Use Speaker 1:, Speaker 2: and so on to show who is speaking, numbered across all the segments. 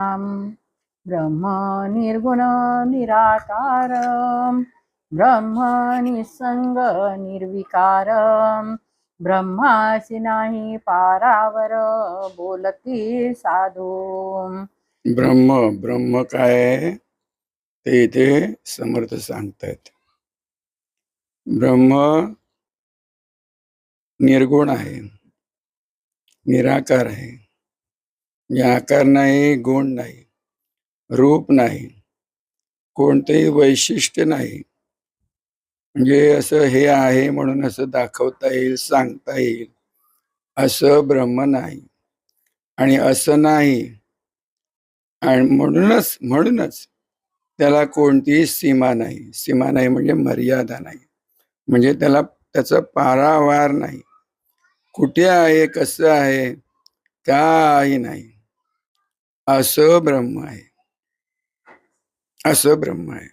Speaker 1: ब्रह्म निर्गुण निराकार ब्रह्म निसंग निर्विकार ब्रह्मासी नाही पारावर बोलती साधू.
Speaker 2: ब्रह्म ब्रह्म काय आहे ते इथे समर्थ सांगतायत. ब्रह्म निर्गुण आहे, निराकार आहे. आकार नाही, गुण नाही, रूप नाही, कोणतेही वैशिष्ट्य नाही. म्हणजे असं हे आहे म्हणून असं दाखवता येईल, सांगता येईल असं ब्रह्म नाही. आणि असं नाही आणि म्हणूनच त्याला कोणतीही सीमा नाही. सीमा नाही म्हणजे मर्यादा नाही, म्हणजे त्याचा पारावार नाही. कुठे आहे, कसं आहे, काही नाही. असं ब्रह्म आहे, असं ब्रह्म आहे.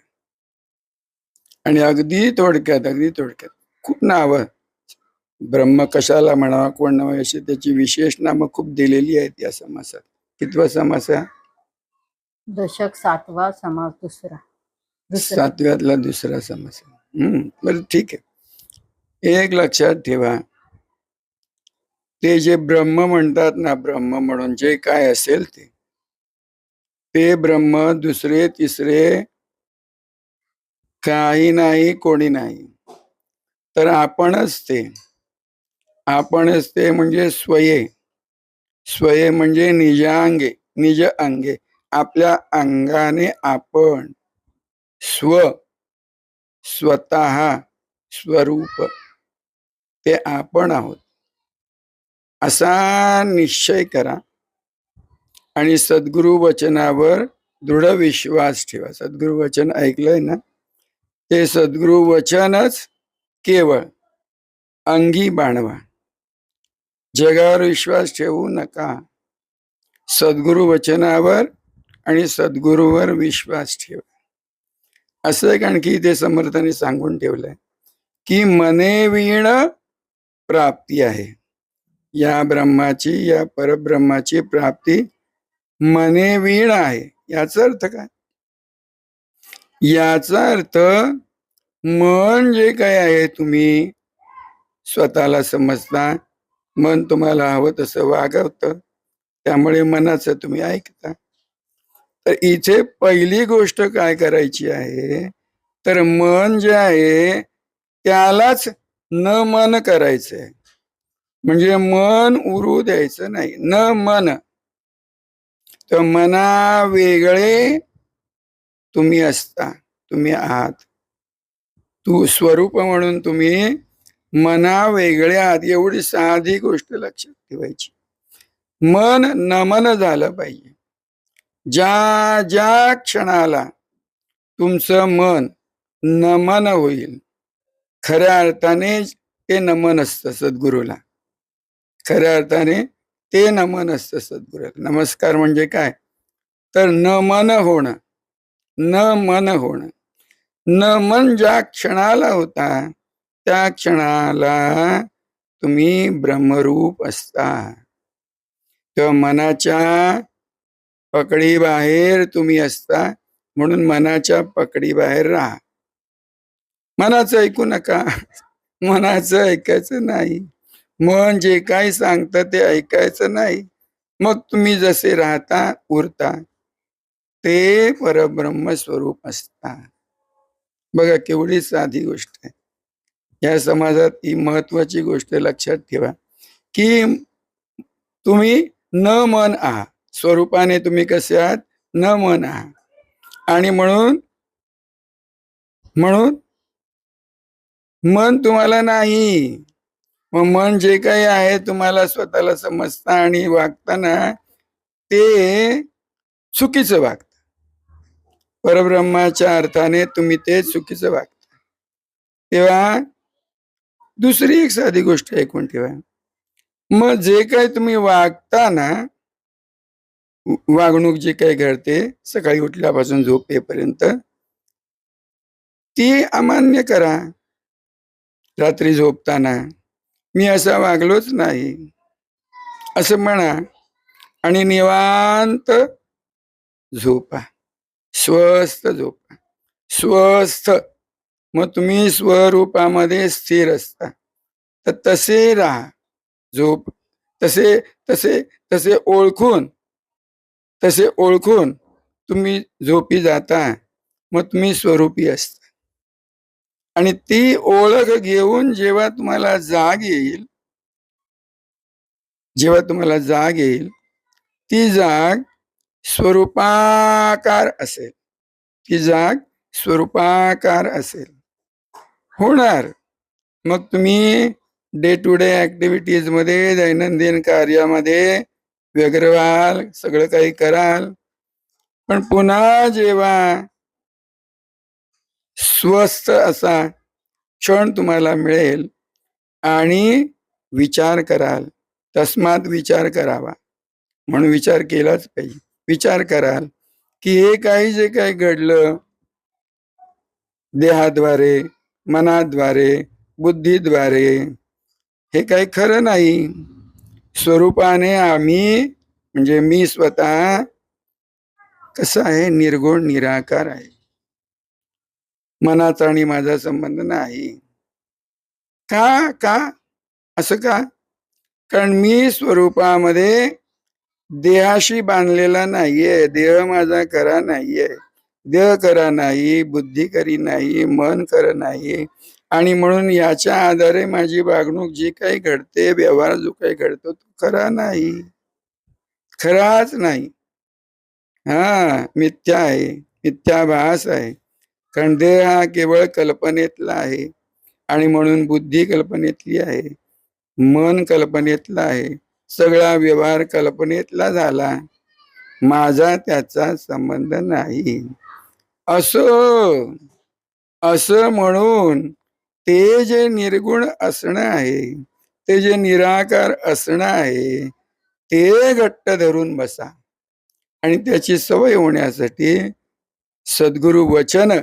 Speaker 2: आणि अगदी थोडक्यात खूप नावं ब्रह्म कशाला म्हणावा, कोण म्हणावं अशी त्याची विशेष नामं खूप दिलेली आहेत या समासात. कितवा समास आहे?
Speaker 1: दशक 7वा समास दुसरा.
Speaker 2: 7व्यातला दुसरा समास आहे. बरं ठीक आहे. एक लक्षात ठेवा, ते जे ब्रह्म म्हणतात ना, ब्रह्म म्हणून जे काय असेल ते ब्रह्म दुसरे तिसरे काही नाही, कोणी नाही. तर आपणच ते म्हणजे स्वये म्हणजे निज अंगे, आपल्या अंगाने आपण, स्वतः स्वरूप ते आपण आहोत असा निश्चय करा आणि सद्गुरु वचनावर दृढ विश्वास ठेवा. सद्गुरु वचन ऐकलंय ना, ते सद्गुरु वचनच केवळ अंगी बाणवा. जगावर विश्वास ठेवू नका, सद्गुरु वचनावर आणि सद्गुरूवर विश्वास ठेवा. असं एक आणखी ते समर्थाने सांगून ठेवलंय की मने वीण प्राप्ती आहे. या ब्रह्माची, या परब्रह्माची प्राप्ती मने वीण आहे. याचा अर्थ काय? याचा अर्थ मन जे काय आहे, तुम्ही स्वतःला समजता, मन तुम्हाला हवं तसं वागवतं, त्यामुळे मनाचं तुम्ही ऐकता. तर इथे पहिली गोष्ट काय करायची आहे, तर मन जे आहे त्यालाच न मन करायचंय. म्हणजे मन उरू द्यायचं नाही. न मन, तर मना वेगळे तुम्ही असता, तुम्ही आहात. तू स्वरूप म्हणून तुम्ही मना वेगळे आहात. एवढी साधी गोष्ट लक्षात ठेवायची. मन नमन झालं पाहिजे. ज्या ज्या क्षणाला तुमचं मन नमन होईल, खऱ्या अर्थाने ते नमन असतं सद्गुरूला. खऱ्या अर्थाने ते नमन असतं सद्गुरूला. नमस्कार म्हणजे काय, तर नमन होणं. नमन ज्या क्षणाला होता, त्या क्षणाला तुम्ही ब्रह्मरूप असता. तेव्हा मनाच्या पकडी बाहेर तुम्ही असता, म्हणून मनाच्या पकडी बाहेर राहा. मनाचं ऐकू नका, मनाचं ऐकायचं नाही. मन जे काही सांगतं ते ऐकायचं नाही. मग तुम्ही जसे राहता उरता ते परब्रह्म स्वरूप असता. बघा केवढी साधी गोष्ट आहे. या समाजात ही महत्वाची गोष्ट लक्षात ठेवा की तुम्ही न मन आहात. स्वरूपाने तुम्ही कसे आहात, न मन आहात. आणि म्हणून मन तुम्हाला नाही. मग मन जे काही आहे तुम्हाला स्वतःला समजता आणि वागताना ते चुकीचं वागतं. परब्रह्माच्या अर्थाने तुम्ही ते चुकीचं वागता. तेव्हा दुसरी एक साधी गोष्ट ऐकून ठेवा. मग जे काही तुम्ही वागता ना, वागणूक जी काही घडते सकाळी उठल्यापासून झोपेपर्यंत, ती अमान्य करा. रात्री झोपताना मी असा वागलोच नाही असं म्हणा आणि निवांत झोपा, स्वस्थ झोपा, स्वस्थ. मग तुम्ही स्वरूपामध्ये स्थिर असता. तर तसे राहा. झोप तसे तसे तसे ओळखून, तसे ओळखून तुम्ही झोपी जाता. मग तुम्ही स्वरूपी असता. आणि ती ओळख घेऊन जेव्हा तुम्हाला जाग येईल, जेव्हा तुम्हाला जाग येईल, ती जाग स्वरूपाकार असेल. ती जाग स्वरूपाकार असेल. होणार. मग तुम्ही डे टू डे ऍक्टिव्हिटीज मध्ये, दैनंदिन कार्यामध्ये व्यग्र व्हाल, सगळं काही कराल. पण पुन्हा जेव्हा स्वस्थ असा क्षण तुम्हाला मिळेल आणि विचार कराल, तस्मात विचार करावा, म्हणून विचार केलाच पाहिजे. विचार कराल की हे काही जे काही घडलं देहाद्वारे, मनाद्वारे, बुद्धीद्वारे, हे काही खरं नाही. स्वरूपाने आम्ही म्हणजे मी स्वतः कसं आहे, निर्गुण निराकार आहे. मनाचा आणि माझा संबंध नाही. का का असं का? कारण मी स्वरूपामध्ये देहाशी बांधलेला नाहीये. देह माझा खरा नाहीये. देह खरा नाही, बुद्धी खरी नाही, मन खरं नाही. आणि म्हणून याच्या आधारे माझी वागणूक जी काही घडते, व्यवहार जो काही घडतो, तो खरा नाही, खराच नाही. हा मिथ्या आहे, मिथ्याभास आहे. कारण देह हा केवळ कल्पनेतला आहे. आणि म्हणून बुद्धी कल्पनेतली आहे, मन कल्पनेतला आहे, सगळा व्यवहार कल्पनेतला झाला. माझा त्याचा संबंध नाही. असं असं म्हणून ते जे निर्गुण असणं आहे, ते जे निराकार असणं आहे, ते घट्ट धरून बसा. आणि त्याची सवय होण्यासाठी सद्गुरु वचन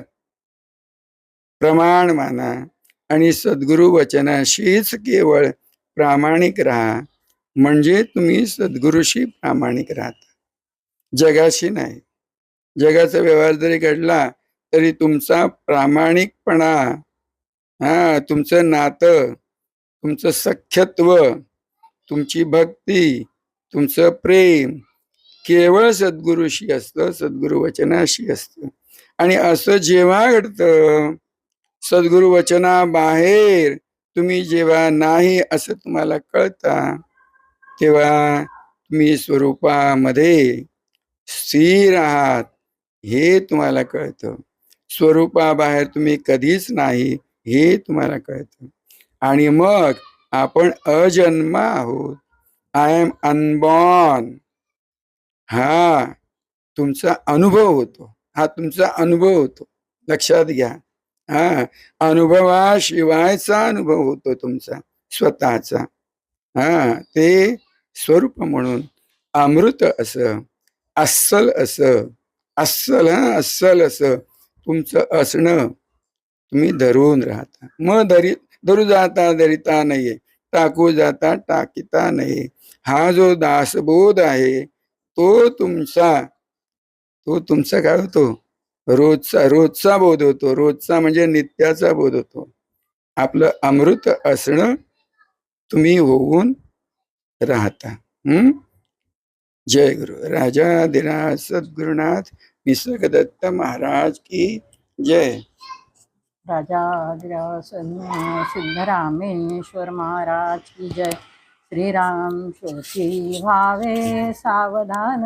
Speaker 2: प्रमाण माना आणि सद्गुरु वचनाशीच केवळ प्रामाणिक राहा. म्हणजे तुम्ही सद्गुरूशी प्रामाणिक राहता, जगाशी नाही. जगाचा व्यवहार जरी घडला तरी तुमचा प्रामाणिकपणा, तुमचं नातं, तुमचं सख्यत्व, तुमची भक्ती, तुमचं प्रेम केवळ सद्गुरूशी असतं, सद्गुरु वचनाशी असतं. आणि असं जेव्हा घडतं, सद्गुरु वचनाबाहेर तुम्ही जेव्हा नाही असं तुम्हाला कळता, तेव्हा तुम्ही स्वरूपामध्ये स्थिर आहात हे तुम्हाला कळतं. स्वरूपाबाहेर तुम्ही कधीच नाही हे तुम्हाला कळतं. आणि मग आपण अजन्म आहोत. आय एम अनबॉर्न हा तुमचा अनुभव होतो. हा तुमचा अनुभव होतो, लक्षात घ्या. अनुभवाशिवायचा अनुभव होतो तुमचा स्वतःचा. ते स्वरूप म्हणून अमृत असं, अस्सल असं, अस्सल असं तुमचं असणं तुम्ही धरून राहता. मग धरू जाता धरिता नाहीये, टाकू जाता टाकिता नाही. हा जो दासबोध आहे तो तुमचा काय होतो, रोजचा बोध होतो. रोजचा म्हणजे नित्याचा बोध होतो. आपलं अमृत असणं तुम्ही होऊन राहता. जय गुरु. राजाधिराज सद्गुरुनाथ निसर्गदत्त महाराज की जय.
Speaker 1: राजाधिराज सिद्धरामेश्वर महाराज की जय. श्रीराम शोची भावे सावधान,